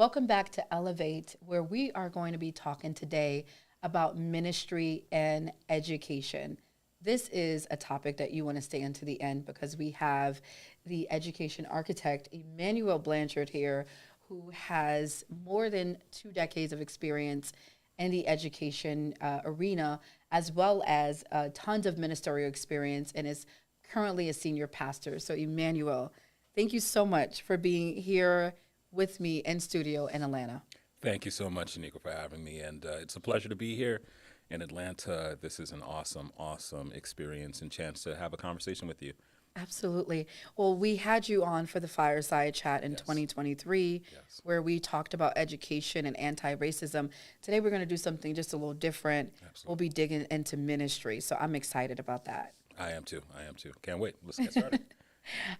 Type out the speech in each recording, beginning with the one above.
Welcome back to Elevate, where we are going to be talking today about ministry and education. This is a topic that you want to stay until the end because we have the education architect, Emmanuel Blanchard, here, who has more than 2 decades of experience in the education arena, as well as tons of ministerial experience, and is currently a senior pastor. So, Emmanuel, thank you so much for being here with me in studio in Atlanta. Thank you so much, Shanequa, for having me. And it's a pleasure to be here in Atlanta. This is an awesome, awesome experience and chance to have a conversation with you. Absolutely. Well, we had you on for the fireside chat in Yes. 2023, Yes. where we talked about education and anti-racism. Today, we're going to do something just a little different. Absolutely. We'll be digging into ministry. So I'm excited about that. I am too. I am too. Can't wait. Let's get started.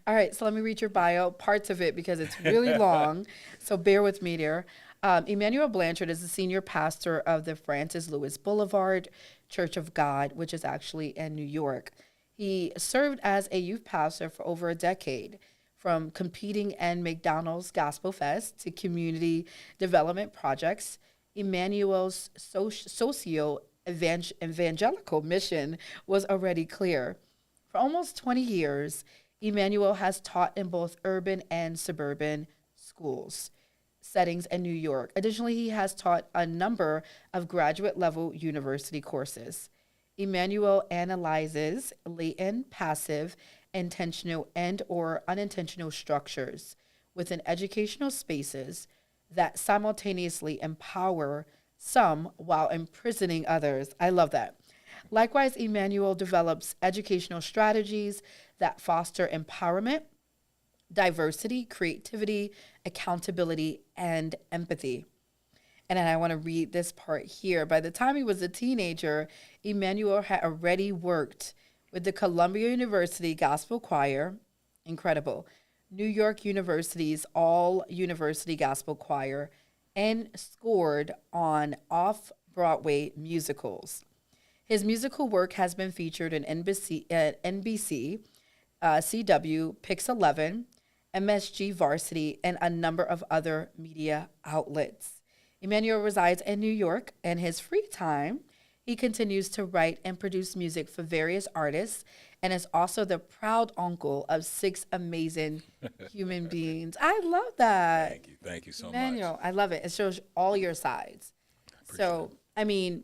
All right, so let me read your bio, parts of it, because it's really long. So bear with me there. Emmanuel Blanchard is the senior pastor of the Francis Lewis Boulevard Church of God, which is actually in New York. He served as a youth pastor for over a decade, from competing in McDonald's Gospel Fest to community development projects. Emmanuel's socio-evangelical mission was already clear. For almost 20 years, Emmanuel has taught in both urban and suburban schools settings in New York. Additionally, he has taught a number of graduate-level university courses. Emmanuel analyzes latent, passive, intentional, and/or unintentional structures within educational spaces that simultaneously empower some while imprisoning others. I love that. Likewise, Emmanuel develops educational strategies that foster empowerment, diversity, creativity, accountability, and empathy. And then I want to read this part here. By the time he was a teenager, Emmanuel had already worked with the Columbia University Gospel Choir, incredible, New York University's All University Gospel Choir, and scored on off-Broadway musicals. His musical work has been featured in NBC, CW, Pix 11, MSG Varsity, and a number of other media outlets. Emmanuel resides in New York. In his free time, he continues to write and produce music for various artists and is also the proud uncle of 6 amazing human beings. I love that. Thank you. Thank you so Emmanuel, much. I love it. It shows all your sides. Appreciate So, I mean,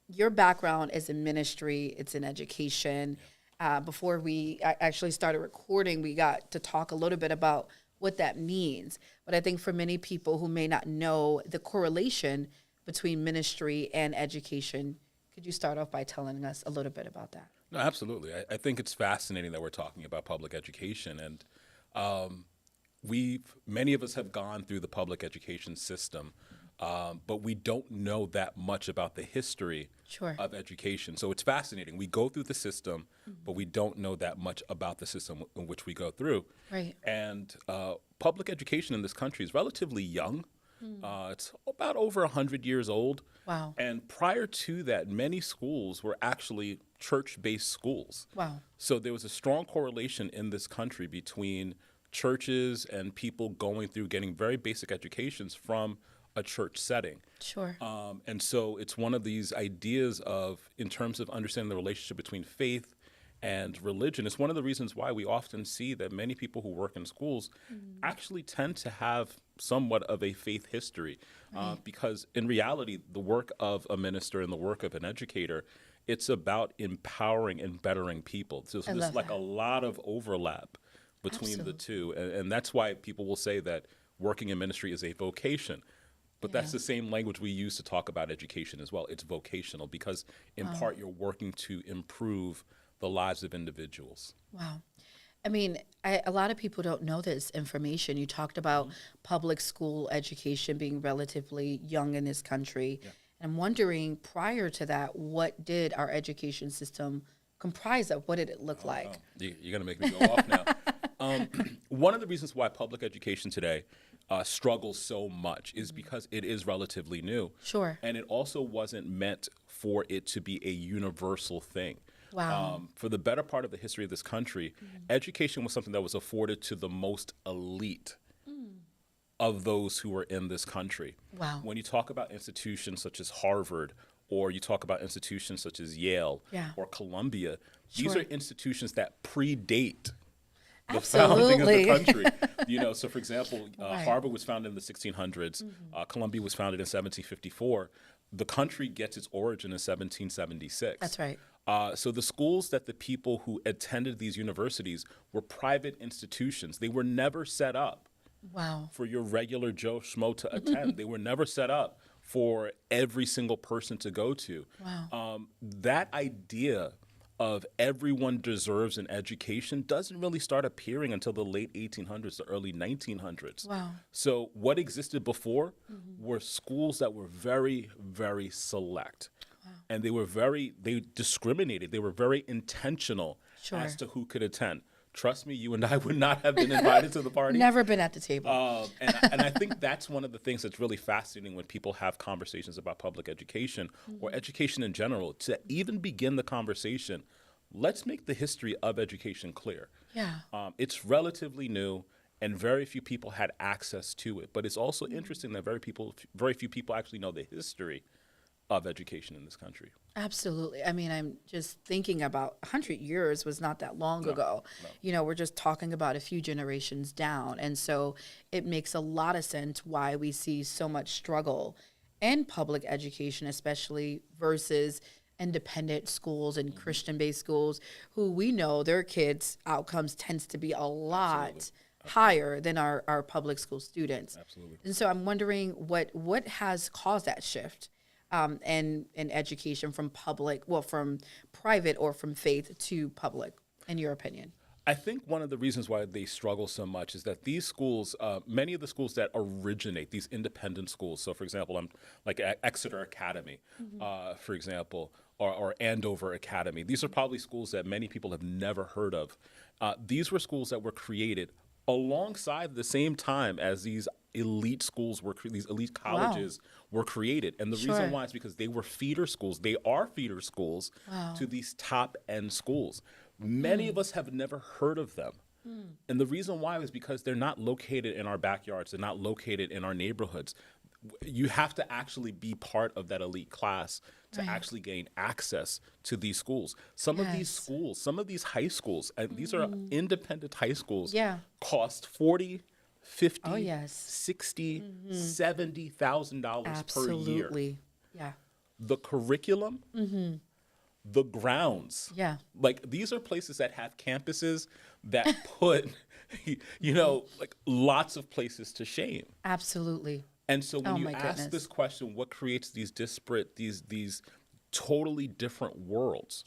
your background is in ministry, it's in education. Before we actually started recording, we got to talk a little bit about what that means. But I think for many people who may not know the correlation between ministry and education, could you start off by telling us a little bit about that? No, absolutely. I think it's fascinating that we're talking about public education. And many of us have gone through the public education system, but we don't know that much about the history Sure. of education. So it's fascinating. We go through the system, but we don't know that much about the system in which we go through. Right. And public education in this country is relatively young. It's about over 100 years old. Wow. And prior to that, many schools were actually church-based schools. Wow. So there was a strong correlation in this country between churches and people going through getting very basic educations from a church setting. Sure. And so it's one of these ideas of, in terms of understanding the relationship between faith and religion, it's one of the reasons why we often see that many people who work in schools actually tend to have somewhat of a faith history. Because in reality, the work of a minister and the work of an educator, it's about empowering and bettering people. So I there's love like that. a lot of overlap between the two. And that's why people will say that working in ministry is a vocation. But that's the same language we use to talk about education as well. It's vocational because in part you're working to improve the lives of individuals. Wow. I mean, a lot of people don't know this information. You talked about public school education being relatively young in this country. Yeah. And I'm wondering, prior to that, what did our education system comprise of? What did it look like? You're going to make me go off now. One of the reasons why public education today struggles so much is because it is relatively new. Sure. And it also wasn't meant for it to be a universal thing. Wow. For the better part of the history of this country, education was something that was afforded to the most elite. of those who are in this country. Wow. When you talk about institutions such as Harvard, or you talk about institutions such as Yale or Columbia, these are institutions that predate the founding of the country. So for example, Harvard was founded in the 1600s. Columbia was founded in 1754. The country gets its origin in 1776. That's right. So the schools that the people who attended these universities were private institutions. They were never set up for your regular Joe Schmo to attend. They were never set up for every single person to go to. That idea of everyone deserves an education doesn't really start appearing until the late 1800s, the early 1900s. So what existed before were schools that were very, very select. And they discriminated. They were very intentional as to who could attend. Trust me, you and I would not have been invited to the party. Never been at the table. And I think that's one of the things that's really fascinating when people have conversations about public education or education in general. To even begin the conversation, let's make the history of education clear. It's relatively new, and very few people had access to it. But it's also interesting that very few people actually know the history of education in this country. Absolutely. I mean, I'm just thinking about 100 years was not that long ago. We're just talking about a few generations down. And so it makes a lot of sense why we see so much struggle in public education, especially versus independent schools and Christian-based schools, who we know their kids' outcomes tends to be a lot higher than our public school students. And so I'm wondering what has caused that shift in education from private or from faith to public, in your opinion? I think one of the reasons why they struggle so much is that these schools, many of the schools that originate, these independent schools, so for example, like Exeter Academy, for example, or Andover Academy, these are probably schools that many people have never heard of. These were schools that were created alongside the same time as these elite schools these elite colleges were created. And the reason why is because they were feeder schools. They are feeder schools to these top end schools. Many of us have never heard of them. And the reason why is because they're not located in our backyards. They're not located in our neighborhoods. You have to actually be part of that elite class to actually gain access to these schools. Some of these schools, some of these high schools, and these are independent high schools, cost $40,000, $50,000, $60,000, $70,000 per year. Absolutely. Yeah. The curriculum, the grounds. Like these are places that have campuses that put, like lots of places to shame. Absolutely. And so when you ask this question, what creates these disparate, these totally different worlds?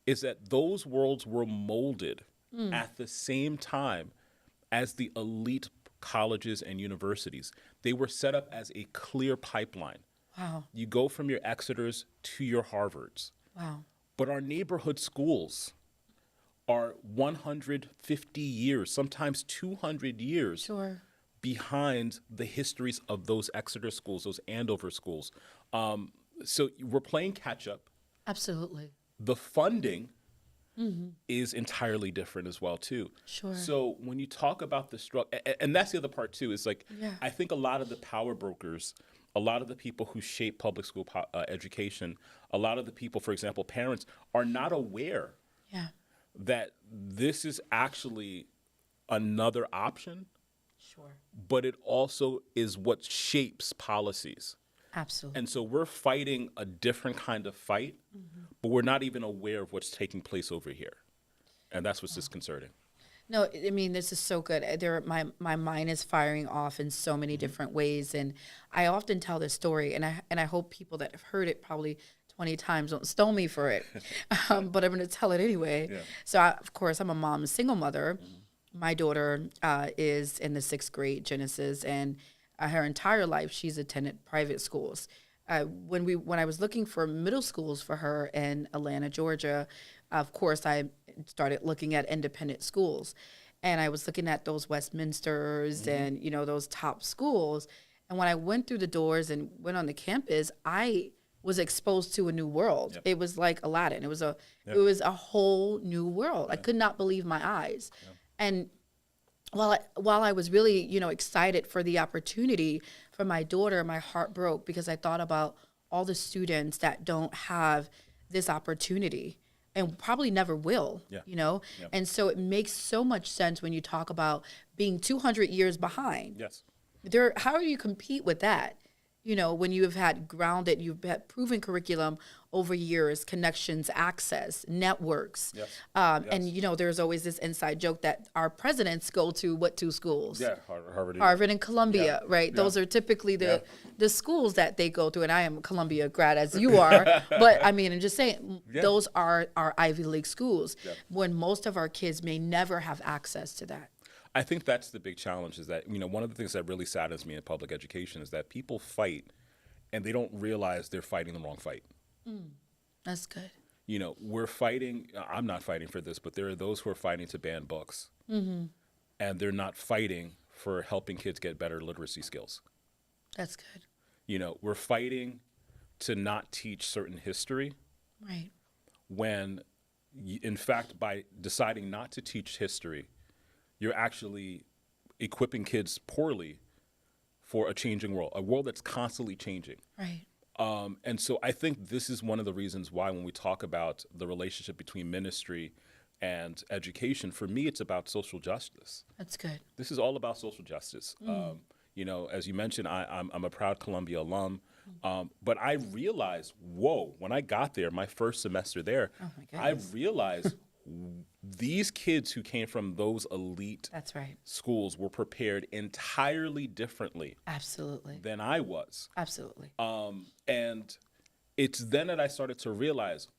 Is that those worlds were molded at the same time as the elite colleges and universities. They were set up as a clear pipeline. You go from your Exeters to your Harvards. But our neighborhood schools are 150 years, sometimes 200 years behind the histories of those Exeter schools, those Andover schools. So we're playing catch up. Absolutely. The funding is entirely different as well, too. So when you talk about the struggle, and that's the other part, too, is like, I think a lot of the power brokers, a lot of the people who shape public school education, a lot of the people, for example, parents, are not aware that this is actually another option. But it also is what shapes policies. Absolutely. And so we're fighting a different kind of fight, but we're not even aware of what's taking place over here. And that's what's disconcerting. No, I mean, this is so good. My mind is firing off in so many different ways. And I often tell this story, and I hope people that have heard it probably 20 times don't stone me for it. But I'm going to tell it anyway. So, of course, I'm a mom, a single mother. My daughter is in the 6th grade, Genesis, and her entire life she's attended private schools. When I was looking for middle schools for her in Atlanta, Georgia, of course I started looking at independent schools, and I was looking at those Westminsters and those top schools. And when I went through the doors and went on the campus, I was exposed to a new world. It was like Aladdin. It was a whole new world. I could not believe my eyes. And while I was really, excited for the opportunity for my daughter, my heart broke because I thought about all the students that don't have this opportunity and probably never will, Yeah. Yeah. And so it makes so much sense when you talk about being 200 years behind. Yes. How do you compete with that? When you have you've had proven curriculum over years, connections, access, networks. Yes. And, there's always this inside joke that our presidents go to what two schools? Yeah. Harvard. Harvard and Columbia, Yeah. right? Yeah. Those are typically the schools that they go to. And I am a Columbia grad as you are. But I mean, I'm just saying, those are our Ivy League schools when most of our kids may never have access to that. I think that's the big challenge is that, one of the things that really saddens me in public education is that people fight and they don't realize they're fighting the wrong fight. That's good. We're fighting, I'm not fighting for this, but there are those who are fighting to ban books. And they're not fighting for helping kids get better literacy skills. That's good. We're fighting to not teach certain history. Right. When, in fact, by deciding not to teach history, you're actually equipping kids poorly for a changing world, a world that's constantly changing. Right. And so I think this is one of the reasons why when we talk about the relationship between ministry and education, for me, it's about social justice. That's good. This is all about social justice. As you mentioned, I'm a proud Columbia alum. But I realized, when I got there, my first semester there, I realized these kids who came from those elite schools were prepared entirely differently Absolutely. than I was. Absolutely. And it's then that I started to realize,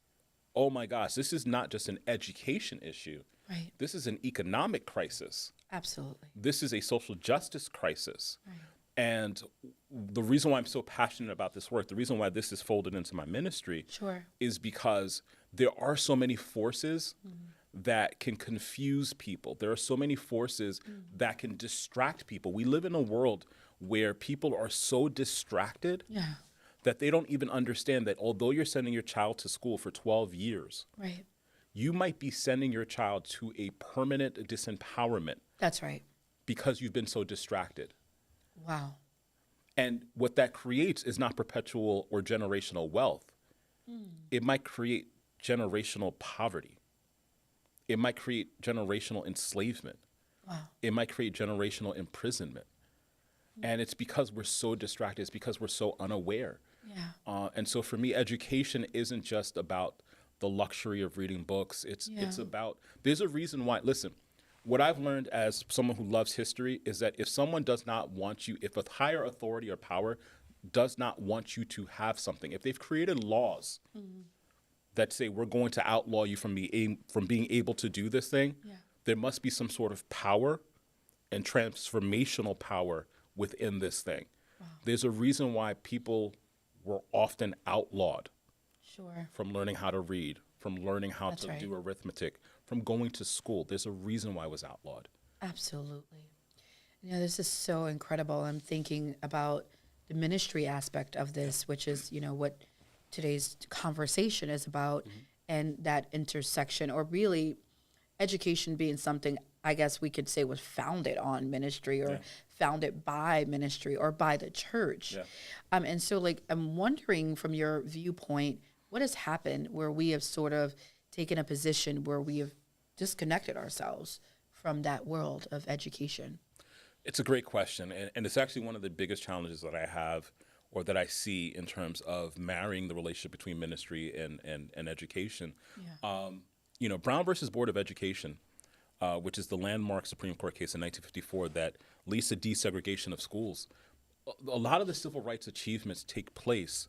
oh my gosh, this is not just an education issue. Right. This is an economic crisis. Absolutely. This is a social justice crisis. Right. And the reason why I'm so passionate about this work, the reason why this is folded into my ministry is because there are so many forces that can confuse people. There are so many forces that can distract people. We live in a world where people are so distracted that they don't even understand that although you're sending your child to school for 12 years, you might be sending your child to a permanent disempowerment. That's right. Because you've been so distracted. Wow. And what that creates is not perpetual or generational wealth. It might create generational poverty. It might create generational enslavement. Wow. It might create generational imprisonment. And it's because we're so distracted. It's because we're so unaware. Yeah. And so for me, education isn't just about the luxury of reading books. It's about, there's a reason why, listen, what I've learned as someone who loves history is that if someone does not want you, if a higher authority or power does not want you to have something, if they've created laws that say we're going to outlaw you from being able to do this thing, there must be some sort of power and transformational power within this thing. Wow. There's a reason why people were often outlawed from learning how to read, from learning how to do arithmetic, from going to school. There's a reason why it was outlawed. Absolutely. This is so incredible. I'm thinking about the ministry aspect of this, which is, what today's conversation is about, and that intersection, or really education being something I guess we could say was founded on ministry, or founded by ministry, or by the church. And so I'm wondering from your viewpoint, what has happened where we have sort of taken a position where we have disconnected ourselves from that world of education? It's a great question. And it's actually one of the biggest challenges that I have, or that I see in terms of marrying the relationship between ministry and education. Brown versus Board of Education, which is the landmark Supreme Court case in 1954 that leads to desegregation of schools. A lot of the civil rights achievements take place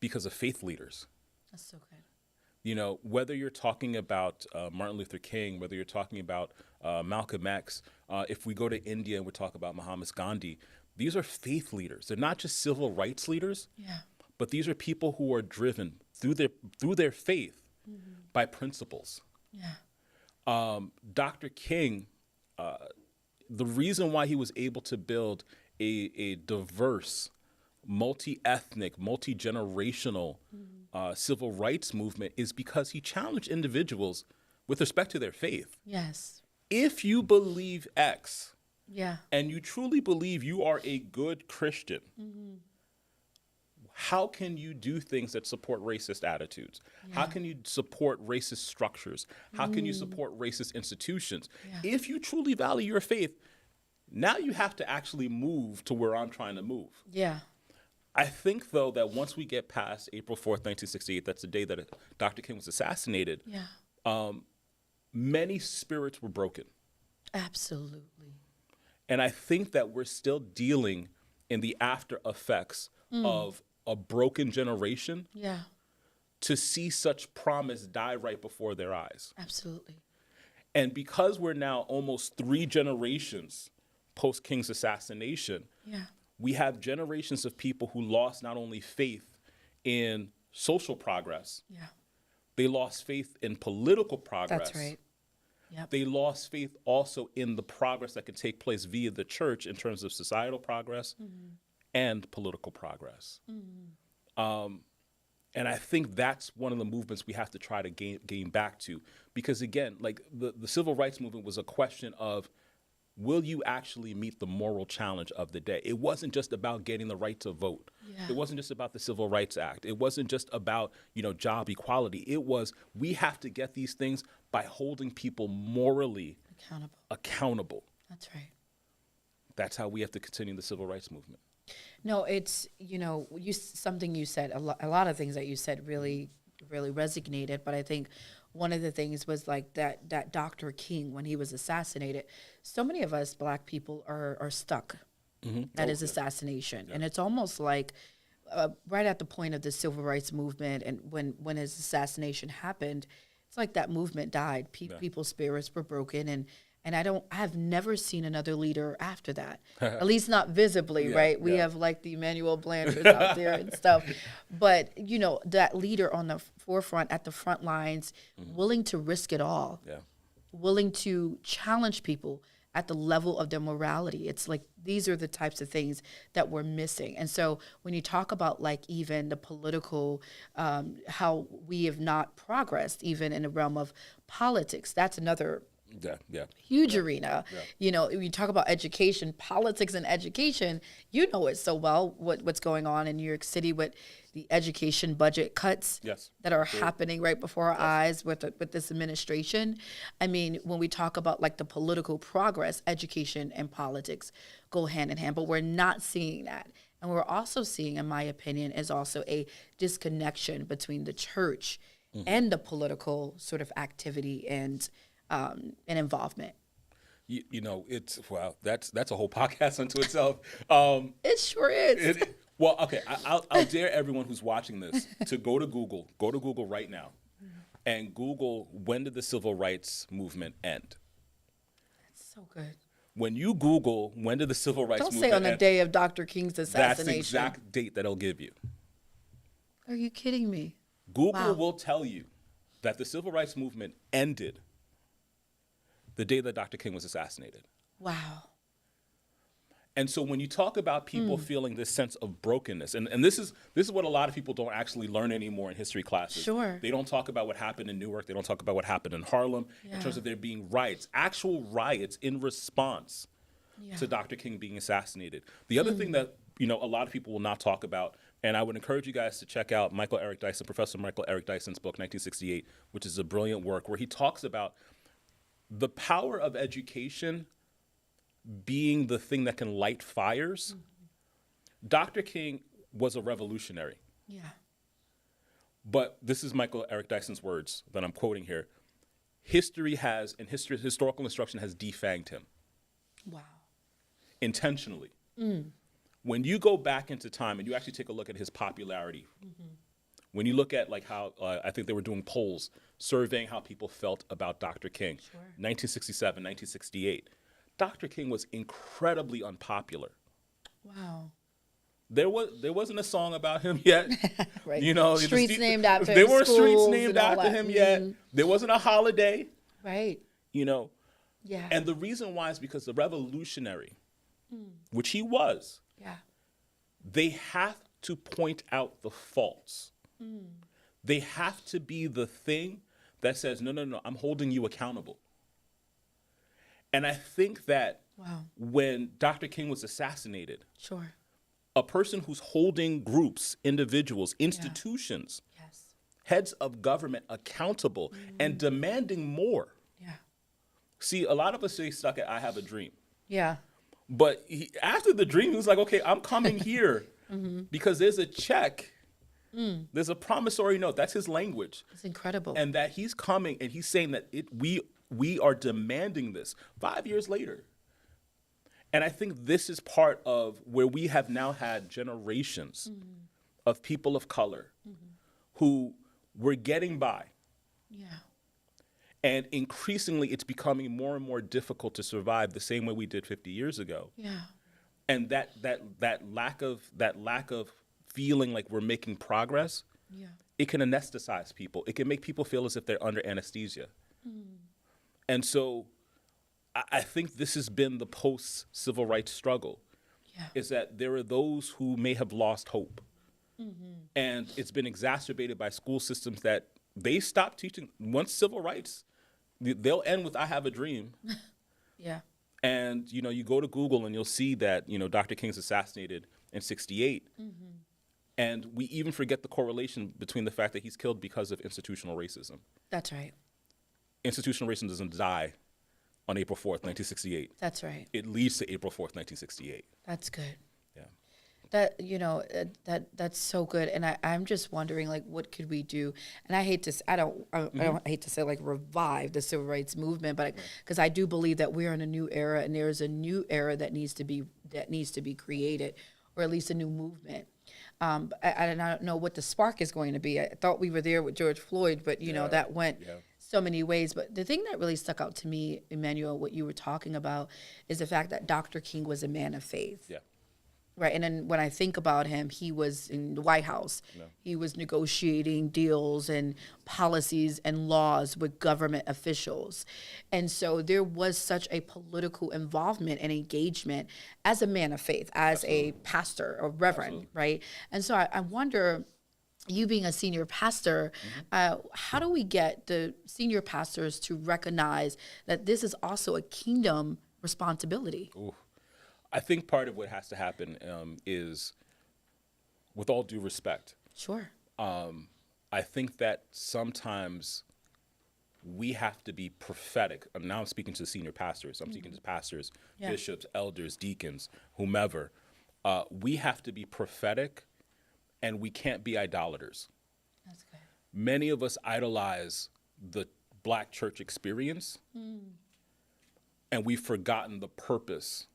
because of faith leaders. That's so good. Whether you're talking about Martin Luther King, whether you're talking about Malcolm X, if we go to India and we talk about Mahatma Gandhi, these are faith leaders. They're not just civil rights leaders, but these are people who are driven through their faith by principles. Dr. King, the reason why he was able to build a diverse, multi-ethnic, multi-generational civil rights movement is because he challenged individuals with respect to their faith. Yes. if you believe X Yeah. and you truly believe you are a good Christian, how can you do things that support racist attitudes? How can you support racist structures? How can you support racist institutions? Yeah. If you truly value your faith, now you have to actually move to where I'm trying to move. Yeah. I think, though, that once we get past April 4th, 1968, that's the day that Dr. King was assassinated, Yeah. many spirits were broken. Absolutely. And I think that we're still dealing in the after effects of a broken generation Yeah. to see such promise die right before their eyes. Absolutely. And because we're now almost 3 generations post King's assassination, Yeah. we have generations of people who lost not only faith in social progress, Yeah. they lost faith in political progress. That's right. Yep. They lost faith also in the progress that can take place via the church in terms of societal progress and political progress. And I think that's one of the movements we have to try to gain back to. Because again, like the civil rights movement was a question of, will you actually meet the moral challenge of the day? It wasn't just about getting the right to vote. Yeah. It wasn't just about the Civil Rights Act. It wasn't just about, job equality. It was, we have to get these things by holding people morally accountable. That's right. That's how we have to continue the civil rights movement. No, it's, something you said, a lot of things that you said really, really resonated. But I think one of the things was like that Dr. King, when he was assassinated, so many of us Black people are stuck at his assassination. Yeah. And it's almost like right at the point of the civil rights movement and when his assassination happened, it's like that movement died. People's spirits were broken. And I have never seen another leader after that, at least not visibly, right? We have like the Emmanuel Blanchards out there and stuff. But, that leader on the forefront, at the front lines, willing to risk it all, willing to challenge people at the level of their morality. It's like these are the types of things that we're missing. And so when you talk about like even the political, how we have not progressed even in the realm of politics, that's another huge arena. If you talk about education, politics and education, it so well what's going on in New York City with the education budget cuts that are happening right before our eyes with this administration. I mean, when we talk about like the political progress, education and politics go hand in hand, but we're not seeing that. And we're also seeing, in my opinion, is also a disconnection between the church and the political sort of activity and involvement. It's that's a whole podcast unto itself. It sure is. Well, okay, I'll dare everyone who's watching this to go to Google right now, and Google, when did the civil rights movement end? That's so good. When you Google, when did the civil rights movement end? Don't say on the day of Dr. King's assassination. That's the exact date that it'll give you. Are you kidding me? Google will tell you that the civil rights movement ended the day that Dr. King was assassinated. Wow. And so when you talk about people feeling this sense of brokenness, and this is what a lot of people don't actually learn anymore in history classes. Sure. They don't talk about what happened in Newark. They don't talk about what happened in Harlem in terms of there being riots, actual riots in response to Dr. King being assassinated. The other thing that, a lot of people will not talk about, and I would encourage you guys to check out Professor Michael Eric Dyson's book, 1968, which is a brilliant work where he talks about the power of education being the thing that can light fires. Dr. King was a revolutionary. Yeah. But this is Michael Eric Dyson's words that I'm quoting here. Historical instruction has defanged him. Wow. Intentionally. When you go back into time and you actually take a look at his popularity, when you look at like how I think they were doing polls surveying how people felt about Dr. King, 1967, 1968, Dr. King was incredibly unpopular. Wow. There wasn't a song about him yet. Right. Streets named after him. There weren't streets named after him yet. There wasn't a holiday. Right. Yeah. And the reason why is because the revolutionary, which he was, they have to point out the faults. They have to be the thing that says, no, I'm holding you accountable. And I think that Wow. when Dr. King was assassinated, Sure. a person who's holding groups, individuals, institutions, Yes. heads of government accountable and demanding more. Yeah. See, a lot of us stay stuck at I have a dream. Yeah. But after the dream, he was like, okay, I'm coming here because there's a check. There's a promissory note. That's his language. It's incredible. And that he's coming and he's saying that we are demanding this 5 years later. And I think this is part of where we have now had generations of people of color who were getting by. Yeah. And increasingly, it's becoming more and more difficult to survive the same way we did 50 years ago. Yeah. And that lack of feeling like we're making progress, Yeah. it can anesthetize people. It can make people feel as if they're under anesthesia. And so I think this has been the post-civil rights struggle, is that there are those who may have lost hope. And it's been exacerbated by school systems that they stopped teaching. Once civil rights, they'll end with I have a dream. Yeah. And, you go to Google and you'll see that, Dr. King's assassinated in 68. And we even forget the correlation between the fact that he's killed because of institutional racism. That's right. Institutional racism doesn't die on April 4th, 1968. That's right. It leads to April 4th, 1968. That's good. Yeah. That's so good. And I'm just wondering, like, what could we do? And I hate to, I don't hate to say like revive the civil rights movement, but because I do believe that we're in a new era, and there's a new era that needs to be created, or at least a new movement. I don't know what the spark is going to be. I thought we were there with George Floyd, but that went so many ways. But the thing that really stuck out to me, Emmanuel, what you were talking about, is the fact that Dr. King was a man of faith. Yeah. Right. And then when I think about him, he was in the White House. Yeah. He was negotiating deals and policies and laws with government officials. And so there was such a political involvement and engagement as a man of faith, as a pastor or reverend, right? And so I wonder, you being a senior pastor, how do we get the senior pastors to recognize that this is also a kingdom responsibility? Ooh. I think part of what has to happen is, with all due respect, Sure. I think that sometimes we have to be prophetic. Now I'm speaking to senior pastors. I'm speaking to pastors, bishops, elders, deacons, whomever. We have to be prophetic, and we can't be idolaters. That's good. Many of us idolize the Black church experience, and we've forgotten the purpose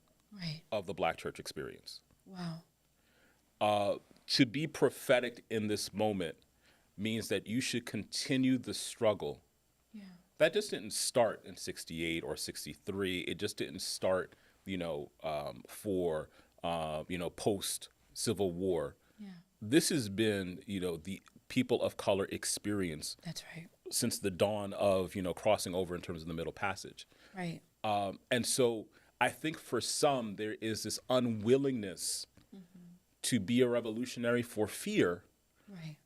of the Black church experience. Wow. To be prophetic in this moment means that you should continue the struggle. Yeah. That just didn't start in 68 or 63. It just didn't start, for post-Civil War. Yeah. This has been, the people of color experience. That's right. Since the dawn of, crossing over in terms of the Middle Passage. Right. And so I think for some, there is this unwillingness to be a revolutionary for fear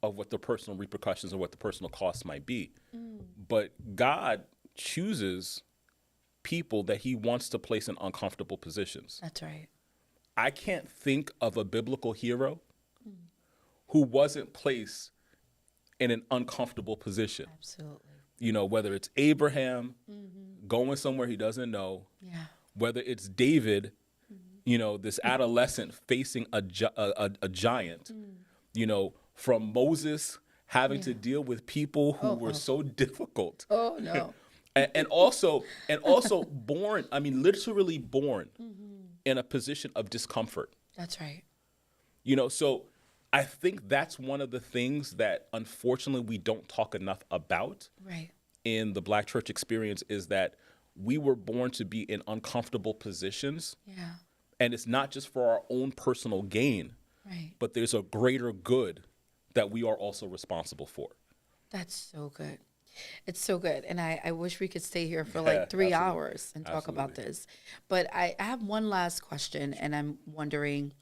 of what the personal repercussions or what the personal costs might be. But God chooses people that he wants to place in uncomfortable positions. That's right. I can't think of a biblical hero who wasn't placed in an uncomfortable position. Absolutely. Whether it's Abraham going somewhere he doesn't know, whether it's David, this adolescent facing a giant, from Moses having to deal with people who were so difficult. Oh, no. and also born, literally born in a position of discomfort. That's right. So I think that's one of the things that unfortunately we don't talk enough about in the Black church experience, is that we were born to be in uncomfortable positions. Yeah. And it's not just for our own personal gain, but there's a greater good that we are also responsible for. That's so good. It's so good. And I wish we could stay here for like 3 hours and talk about this. But I have one last question, and I'm wondering,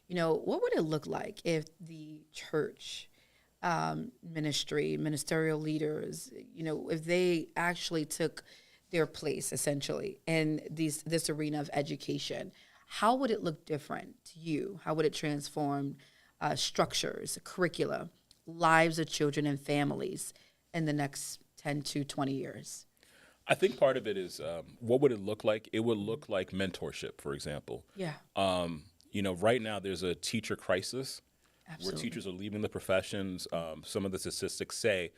what would it look like if the church ministerial leaders, if they actually took their place essentially in this arena of education, how would it look different to you? How would it transform structures, curricula, lives of children and families in the next 10 to 20 years? I think part of it is what would it look like? It would look like mentorship, for example. Yeah. Right now there's a teacher crisis. Absolutely. Where teachers are leaving the professions. Some of the statistics say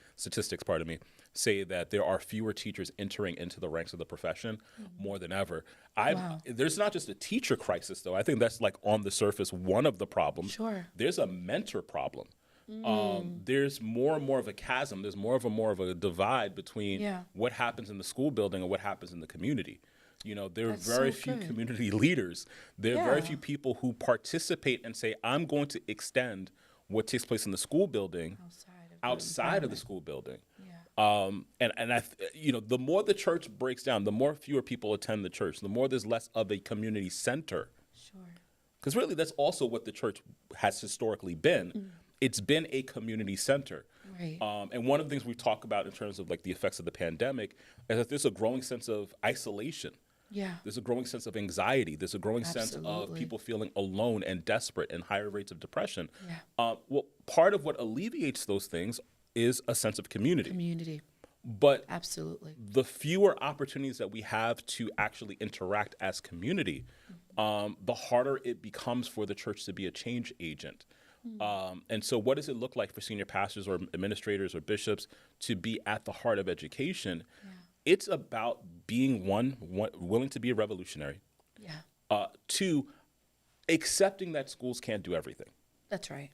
that there are fewer teachers entering into the ranks of the profession more than ever. Wow. There's not just a teacher crisis, though. I think that's like on the surface one of the problems. Sure. There's a mentor problem. There's more and more of a chasm. There's more of a divide between what happens in the school building and what happens in the community. There are very few community leaders. There are very few people who participate and say, I'm going to extend what takes place in the school building outside of the school building. Yeah. The more the church breaks down, the more fewer people attend the church, the more there's less of a community center. Sure. Because really, that's also what the church has historically been. It's been a community center. Right. And one of the things we talk about in terms of like the effects of the pandemic is that there's a growing sense of isolation. Yeah. There's a growing sense of anxiety. There's a growing sense of people feeling alone and desperate and higher rates of depression. Yeah. Part of what alleviates those things is a sense of community. Community. But absolutely, the fewer opportunities that we have to actually interact as community, the harder it becomes for the church to be a change agent. And so what does it look like for senior pastors or administrators or bishops to be at the heart of education? Yeah. It's about being one, willing to be a revolutionary. Yeah. Two, accepting that schools can't do everything. That's right.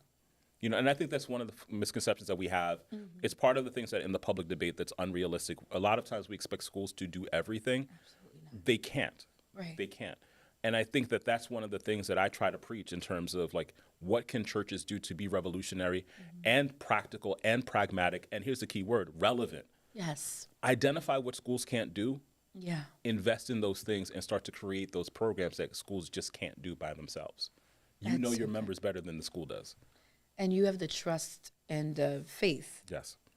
And I think that's one of the misconceptions that we have. It's part of the things that in the public debate that's unrealistic. A lot of times we expect schools to do everything. Absolutely not. They can't. Right. They can't. And I think that that's one of the things that I try to preach in terms of like, what can churches do to be revolutionary and practical and pragmatic? And here's the key word, relevant. Yes. Identify what schools can't do. Yeah. Invest in those things and start to create those programs that schools just can't do by themselves. You know your members better than the school does. And you have the trust and the faith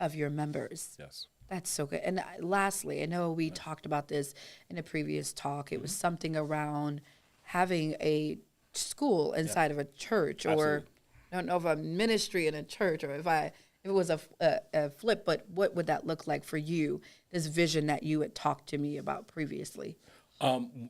of your members. Yes. That's so good. And lastly, I know we talked about this in a previous talk. It was something around having a school inside of a church, or I don't know if a ministry in a church, or if it was a flip, but what would that look like for you, this vision that you had talked to me about previously?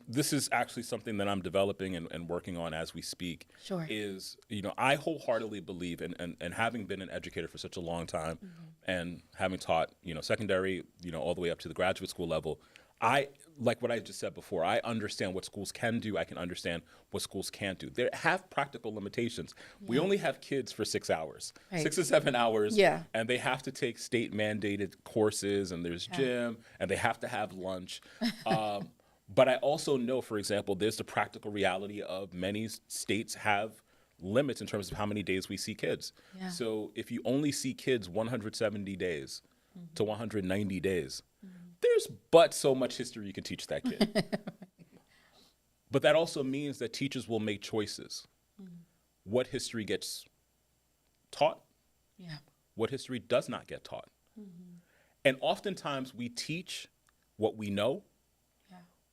This is actually something that I'm developing and working on as we speak. Sure. Is, I wholeheartedly believe, and having been an educator for such a long time and having taught, secondary, all the way up to the graduate school level, I, like what I just said before, I understand what schools can do. I can understand what schools can't do. They have practical limitations. Yeah. We only have kids for 6 hours, 6 or 7 hours, and they have to take state mandated courses, and there's gym, and they have to have lunch. But I also know, for example, there's the practical reality of many states have limits in terms of how many days we see kids. Yeah. So if you only see kids 170 days to 190 days, there's but so much history you can teach that kid. But that also means that teachers will make choices. What history gets taught? Yeah. What history does not get taught? And oftentimes we teach what we know,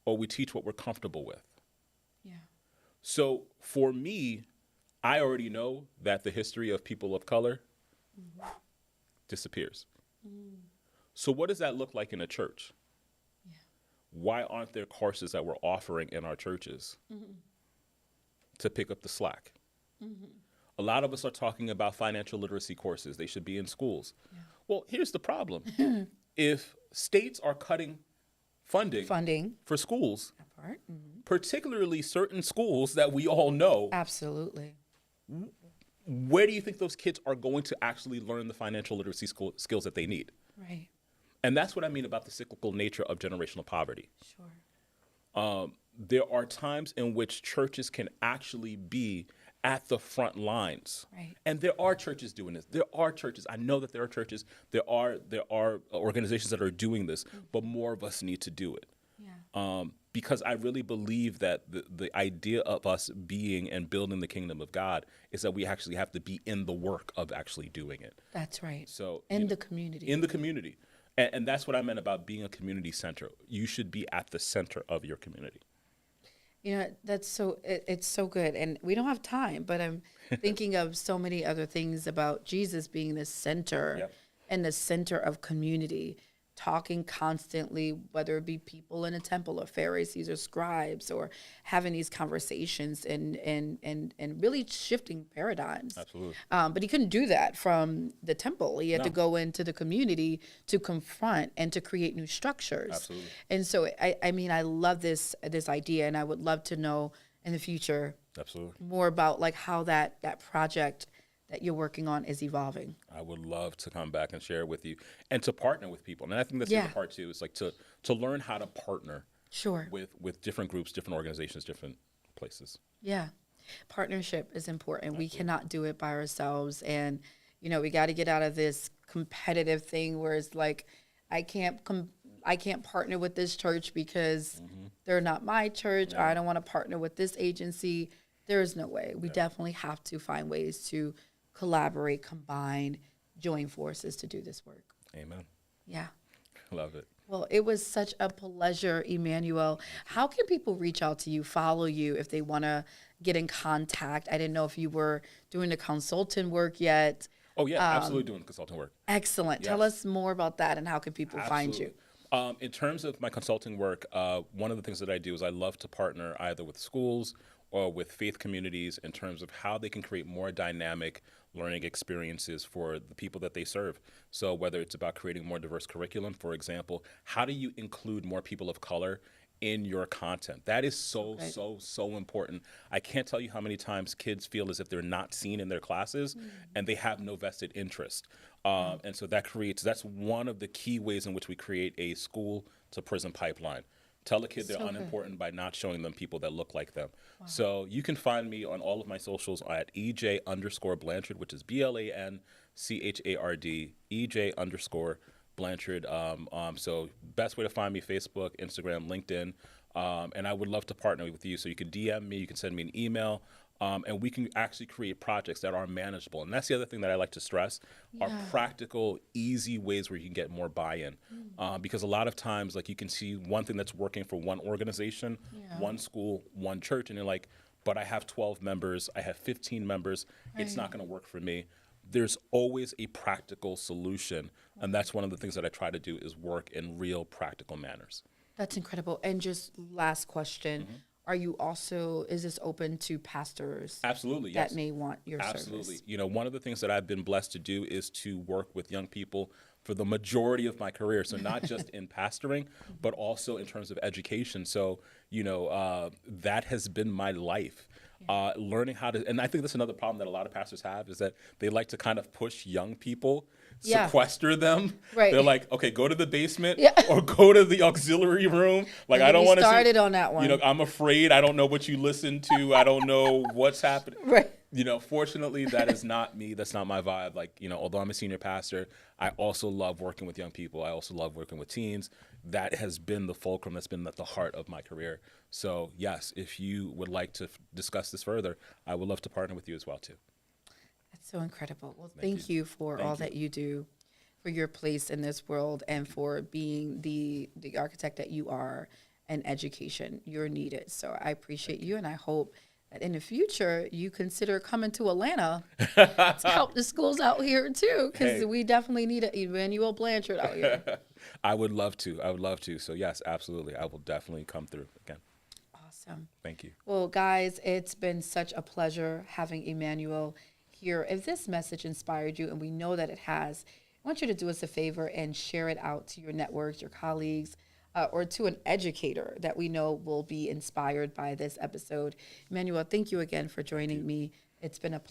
or we teach what we're comfortable with. Yeah. So for me, I already know that the history of people of color disappears. So what does that look like in a church? Yeah. Why aren't there courses that we're offering in our churches to pick up the slack? A lot of us are talking about financial literacy courses. They should be in schools. Yeah. Well, here's the problem. If states are cutting funding for schools, particularly certain schools that we all know. Absolutely. Where do you think those kids are going to actually learn the financial literacy skills that they need? Right. And that's what I mean about the cyclical nature of generational poverty. Sure. There are times in which churches can actually be at the front lines. Right. And there are churches doing this. There are churches. I know that there are churches. There are organizations that are doing this, but more of us need to do it. Yeah. Because I really believe that the idea of us being and building the kingdom of God is that we actually have to be in the work of actually doing it. That's right. So in the community. In the community. And that's what I meant about being a community center. You should be at the center of your community. You know, it's so good. And we don't have time, but I'm thinking of so many other things about Jesus being the center Yep. and the center of community, talking constantly, whether it be people in a temple or Pharisees or scribes, or having these conversations and really shifting paradigms. Absolutely. But he couldn't do that from the temple. He had to No. go into the community to confront and to create new structures. Absolutely. And so, I mean, I love this idea, and I would love to know in the future Absolutely. more about like how that project that you're working on is evolving. I would love to come back and share it with you and to partner with people. And I think that's the Yeah. other part too, is like to learn how to partner Sure. with different groups, different organizations, different places. Yeah. Partnership is important. We cannot do it by ourselves. And, you know, we got to get out of this competitive thing where it's like, I can't partner with this church because they're not my church, or I don't want to partner with this agency. There is no way. We definitely have to find ways to collaborate, combine, join forces to do this work. Amen. Yeah. Love it. Well, it was such a pleasure, Emmanuel. How can people reach out to you, follow you if they want to get in contact? I didn't know if you were doing the consultant work yet. Oh yeah, absolutely doing consulting work. Excellent. Tell Yes. us more about that and how can people find you? In terms of my consulting work, one of the things that I do is I love to partner either with schools or with faith communities in terms of how they can create more dynamic learning experiences for the people that they serve. So whether it's about creating more diverse curriculum, for example, how do you include more people of color in your content? That is so important. I can't tell you how many times kids feel as if they're not seen in their classes and they have no vested interest. And so that's one of the key ways in which we create a school to prison pipeline. Tell a kid they're unimportant by not showing them people that look like them. So you can find me on all of my socials at EJ_Blanchard, which is BLANCHARD, EJ_Blanchard. So best way to find me, Facebook, Instagram, LinkedIn. And I would love to partner with you. So you can DM me, you can send me an email. And we can actually create projects that are manageable. And that's the other thing that I like to stress, are practical, easy ways where you can get more buy-in. Because a lot of times, like, you can see one thing that's working for one organization, one school, one church, and you're like, but I have 12 members, I have 15 members, it's not going to work for me. There's always a practical solution. And that's one of the things that I try to do, is work in real practical manners. That's incredible. And just last question. Are you also, is this open to pastors? Absolutely, that yes. may want your Absolutely. service? You know, one of the things that I've been blessed to do is to work with young people for the majority of my career. So not just in pastoring, but also in terms of education. So, you know, that has been my life. Learning how to, and I think that's another problem that a lot of pastors have, is that they like to kind of push young people, sequester them. Right. They're like, okay, go to the basement or go to the auxiliary room. Like, I don't want to started on that one. You know, I'm afraid. I don't know what you listen to. I don't know what's happening. Right. You know, fortunately, that is not me. That's not my vibe. Like, you know, although I'm a senior pastor, I also love working with young people. I also love working with teens. That has been the fulcrum. That's been at the heart of my career. So, yes, if you would like to discuss this further, I would love to partner with you as well, too. That's so incredible. Well, thank you for all that you do, for your place in this world, and for being the architect that you are in education. You're needed. So I appreciate you, and I hope that in the future you consider coming to Atlanta to help the schools out here too, because we definitely need an Emmanuel Blanchard out here. I would love to. I would love to. So yes, absolutely. I will definitely come through again. Awesome. Thank you. Well, guys, it's been such a pleasure having Emmanuel here. If this message inspired you, and we know that it has, I want you to do us a favor and share it out to your networks, your colleagues, or to an educator that we know will be inspired by this episode. Emmanuel, thank you again for joining me. It's been a